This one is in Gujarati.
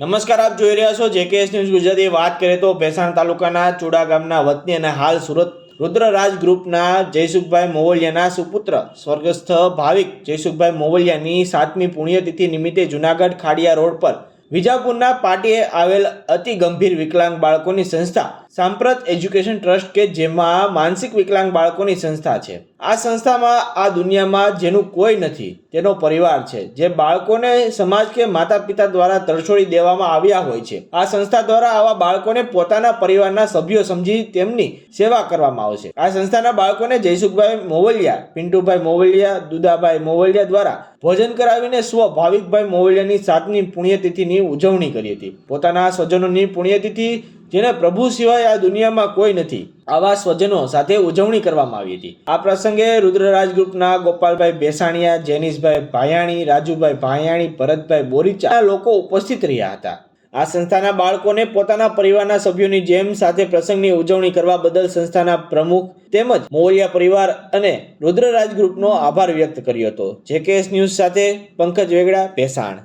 નમસ્કાર, આપ જોઈ રહ્યા છો જેકેએસ ન્યૂઝ ગુજરાતી। વાત કરીએ તો ભેસાણ તાલુકાના ચુડા ગામના વતની અને હાલ સુરત રુદ્રરાજ ગ્રુપના જયસુખભાઈ મોવલિયાના સુપુત્ર સ્વર્ગસ્થ ભાવિક જયસુખભાઈ મોવલિયાની 7મી પુણ્યતિથિ નિમિત્તે જૂનાગઢ ખાડિયા રોડ પર વિજાપુરના પાટીએ આવેલ અતિ ગંભીર વિકલાંગ બાળકોની સંસ્થા સાંપ્રત એજ્યુકેશન ટ્રસ્ટ કે જેમાં માનસિક વિકલાંગ બાળકોની સંસ્થા છે। આ સંસ્થામાં આ દુનિયામાં જેનું કોઈ નથી તેનો પરિવાર છે, જે બાળકોને સમાજ કે માતા પિતા દ્વારા તરછોડી દેવામાં આવ્યા હોય છે। આ સંસ્થા દ્વારા આવા બાળકોને પોતાના પરિવારના સભ્યો સમજી તેમની સેવા કરવામાં આવશે। આ સંસ્થાના બાળકોને જયસુખભાઈ મોવલિયા, પિન્ટુભાઈ મોવલિયા, દુદાભાઈ મોવલિયા દ્વારા ભોજન કરાવીને ભાવિકભાઈ મોવલિયાની 7મી પુણ્યતિથિની ઉજવણી કરી હતી। પોતાના સ્વજનોની પુણ્યતિથિ જેને પ્રભુ સિવાય આ દુનિયામાં કોઈ નથી, આવા સ્વજનો સાથે ઉજવણી કરવામાં આવી હતી। આ પ્રસંગે રુદ્રરાજ ગ્રુપના ગોપાલભાઈ બેસાણીયા, જેનિશભાઈ ભાયાણી, રાજુભાઈ ભાયાણી, ભરતભાઈ બોરીચા લોકો ઉપસ્થિત રહ્યા હતા। આ સંસ્થાના બાળકોને પોતાના પરિવારના સભ્યોની જેમ સાથે પ્રસંગની ઉજવણી કરવા બદલ સંસ્થાના પ્રમુખ તેમજ મોવલિયા પરિવાર અને રુદ્રરાજ ગ્રુપનો આભાર વ્યક્ત કર્યો હતો। જેકેએસ ન્યૂઝ સાથે પંકજ વેગડા, ભેસાણ।